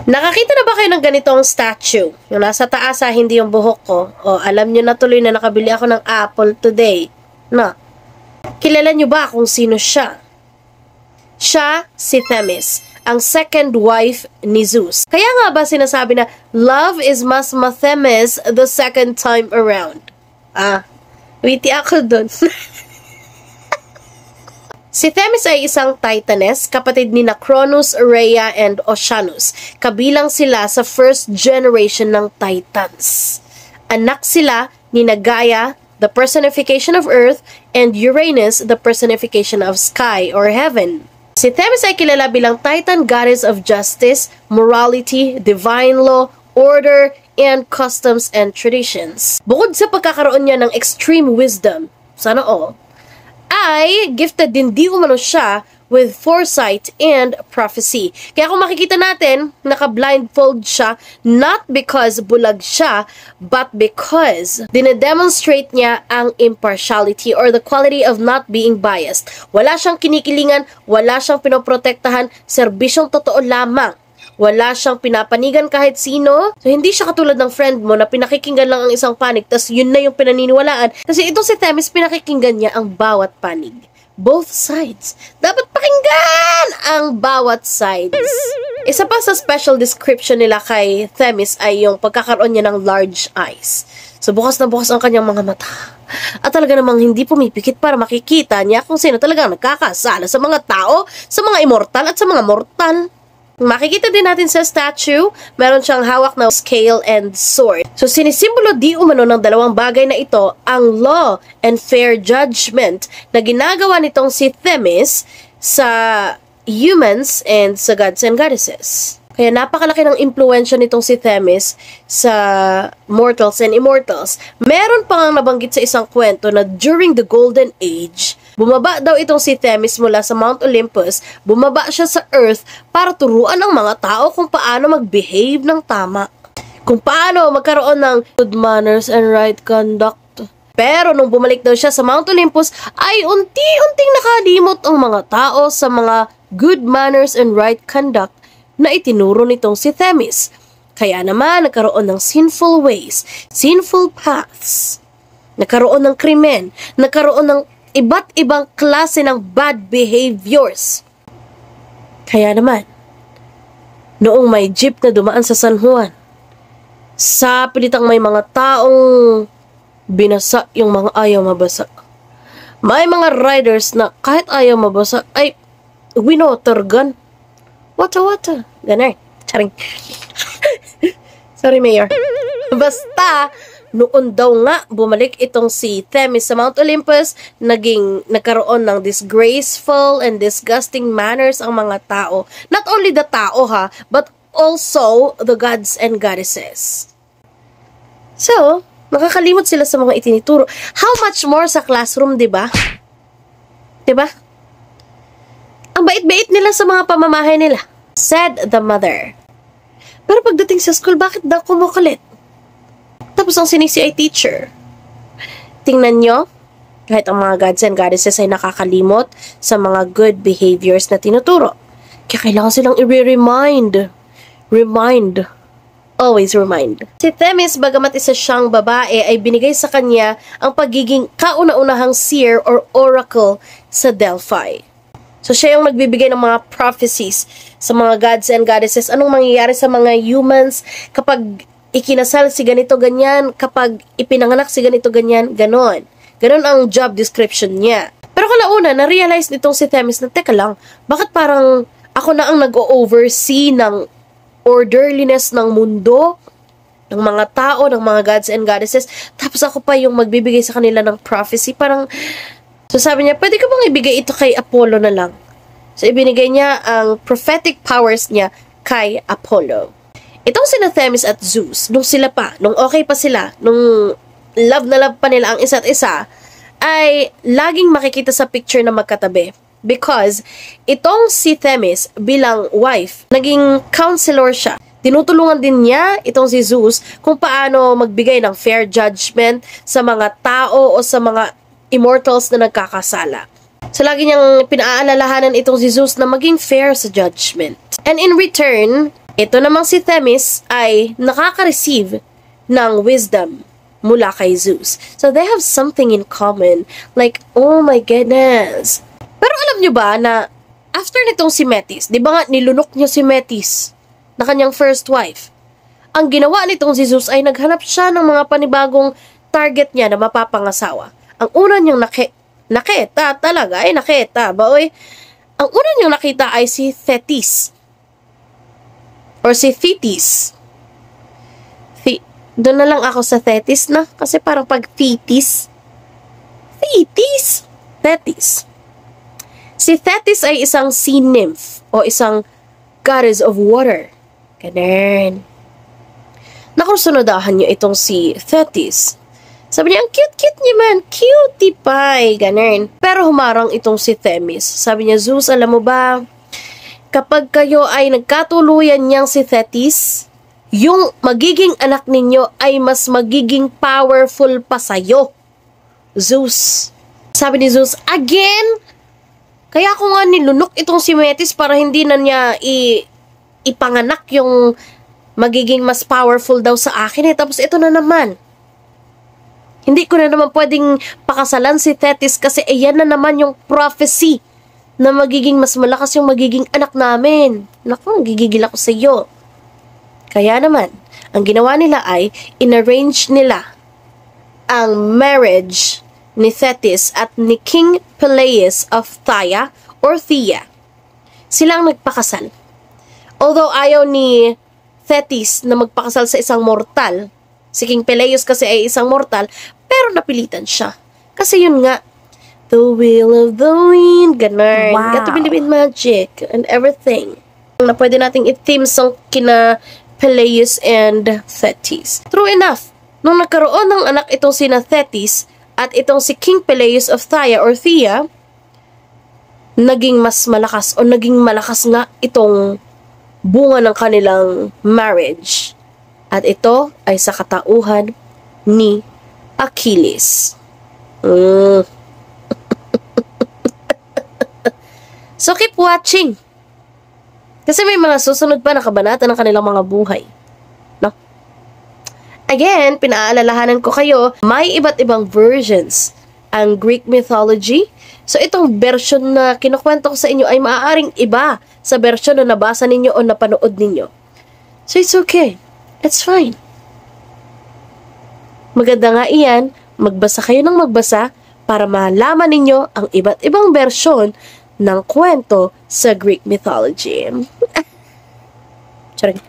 Nakakita na ba kayo ng ganitong statue? Yung nasa taas hindi yung buhok ko. O, alam nyo na tuloy na nakabili ako ng apple today. No. Kilala nyo ba kung sino siya? Siya si Themis, ang second wife ni Zeus. Kaya nga ba sinasabi na, love is mas ma-Themis the second time around? Witty ako dun. Si Themis ay isang Titaness, kapatid ni Cronus, Rhea, and Oceanus. Kabilang sila sa first generation ng Titans. Anak sila ni Gaia, the personification of Earth, and Uranus, the personification of sky or heaven. Si Themis ay kilala bilang Titan goddess of justice, morality, divine law, order, and customs and traditions. Bukod sa pagkakaroon niya ng extreme wisdom, sana all, ay gifted din di umano siya with foresight and prophecy. Kaya kung makikita natin, naka-blindfold siya, not because bulag siya, but because dinedemonstrate niya ang impartiality or the quality of not being biased. Wala siyang kinikilingan, wala siyang pinoprotektahan, serbisyong totoo lamang. Wala siyang pinapanigan kahit sino. So, hindi siya katulad ng friend mo na pinakikinggan lang ang isang panig, tas yun na yung pinaniniwalaan. Kasi itong si Themis, pinakikinggan niya ang bawat panig. Both sides. Dapat pakinggan ang bawat sides. Isa pa sa special description nila kay Themis ay yung pagkakaroon niya ng large eyes. So, bukas na bukas ang kanyang mga mata. At talaga namang hindi pumipikit para makikita niya kung sino talagang nagkakasala sa mga tao, sa mga immortal at sa mga mortal. Makikita din natin sa statue, meron siyang hawak na scale and sword. So, sinisimbolo di umano ng dalawang bagay na ito ang law and fair judgment na ginagawa nitong si Themis sa humans and sa gods and goddesses. Kaya napakalaki ng impluensya nitong si Themis sa mortals and immortals. Meron pa nga nabanggit sa isang kwento na during the Golden Age, bumaba daw itong si Themis mula sa Mount Olympus, bumaba siya sa Earth para turuan ang mga tao kung paano mag-behave ng tama. Kung paano magkaroon ng good manners and right conduct. Pero nung bumalik daw siya sa Mount Olympus, ay unti-unting nakalimot ang mga tao sa mga good manners and right conduct na itinuro nitong si Themis. Kaya naman nagkaroon ng sinful ways, sinful paths, nagkaroon ng krimen, nagkaroon ng iba't ibang klase ng bad behaviors. Kaya naman, noong may jeep na dumaan sa San Juan, sa pilitang may mga taong binasa yung mga ayaw mabasa. May mga riders na kahit ayaw mabasa ay winotorgan. Wata-wata. Ganun. Charing. Sorry, Mayor. Basta, noon daw nga bumalik itong si Themis sa Mount Olympus, nagkaroon ng disgraceful and disgusting manners ang mga tao. Not only the tao but also the gods and goddesses. So, nakakalimot sila sa mga itinituro. How much more sa classroom, diba? Diba? Ang bait-bait nila sa mga pamamahay nila, said the mother. Pero pagdating sa school, bakit daw kumukulit? Tapos ang sinisi ay teacher. Tingnan nyo, kahit ang mga gods and goddesses ay nakakalimot sa mga good behaviors na tinuturo. Kaya kailangan silang i-remind. Remind. Always remind. Si Themis, bagamat isa siyang babae, ay binigay sa kanya ang pagiging kauna-unahang seer or oracle sa Delphi. So, siya yung nagbibigay ng mga prophecies sa mga gods and goddesses. Anong mangyayari sa mga humans kapag ikinasal si ganito ganyan, kapag ipinanganak si ganito ganyan, ganon. Ganon ang job description niya. Pero kalauna, na-realize nitong si Themis na, teka lang, bakit parang ako na ang nag-oversee ng orderliness ng mundo, ng mga tao, ng mga gods and goddesses, tapos ako pa yung magbibigay sa kanila ng prophecy. Parang, so sabi niya, pwede ka bang ibigay ito kay Apollo na lang? So, ibinigay niya ang prophetic powers niya kay Apollo. Itong sina Themis at Zeus, nung okay pa sila, nung love na love pa nila ang isa't isa, ay laging makikita sa picture na magkatabi. Because itong si Themis bilang wife, naging counselor siya. Tinutulungan din niya itong si Zeus kung paano magbigay ng fair judgment sa mga tao o sa mga immortals na nagkakasala. So, lagi niyang pinaalalahanan itong si Zeus na maging fair sa judgment. And in return, Ito namang si Themis ay nakaka-receive ng wisdom mula kay Zeus. So they have something in common. Like, oh my goodness. Pero alam nyo ba na after nitong si Metis, di ba nga nilunok niya si Metis na kanyang first wife? Ang ginawa nitong si Zeus ay naghanap siya ng mga panibagong target niya na mapapangasawa. Ang una niyang nakita ba oy? Ang una niyang nakita ay si Thetis. Or si Thetis. Doon na lang ako sa Thetis na. Kasi parang pag Thetis. Thetis. Si Thetis ay isang sea nymph o isang goddess of water. Ganun. Nakusunadahan niyo itong si Thetis. Sabi niya, ang cute-cute niya man. Cutie pie. Ganun. Pero humarang itong si Themis. Sabi niya, Zeus, alam mo ba, kapag kayo ay nagkatuluyan niyang si Thetis, yung magiging anak ninyo ay mas magiging powerful pa sa'yo. Zeus. Sabi ni Zeus, again? Kaya ako nga nilunok itong si Metis para hindi na niya ipanganak yung magiging mas powerful daw sa akin eh. Tapos ito na naman. Hindi ko na naman pwedeng pakasalan si Thetis kasi yan na naman yung prophecy na magiging mas malakas yung magiging anak namin. Naku, gigigil ako sa iyo. Kaya naman, ang ginawa nila ay inarrange nila ang marriage ni Thetis at ni King Peleus of Thia or Thea. Silang nagpakasal. Although ayaw ni Thetis na magpakasal sa isang mortal, si King Peleus kasi ay isang mortal, pero napilitan siya. Kasi yun nga, the will of the wind, ganun. Wow. Got to believe in magic and everything. Na pwede nating i-theme song kina Peleus and Thetis. True enough, nung nagkaroon ng anak itong sina Thetis at itong si King Peleus of Thia or Thea, naging mas malakas o naging malakas nga itong bunga ng kanilang marriage. At ito ay sa katauhan ni Achilles. So keep watching. Kasi may mga susunod pa na kabanata ng kanilang mga buhay. No? Again, pinaalalahanan ko kayo, may iba't ibang versions ang Greek mythology. So itong version na kinukwento ko sa inyo ay maaaring iba sa version na nabasa ninyo o napanood ninyo. So it's okay. It's fine. Maganda nga iyan, magbasa kayo ng magbasa para malaman ninyo ang iba't ibang version ng kwento sa Greek mythology. Charing.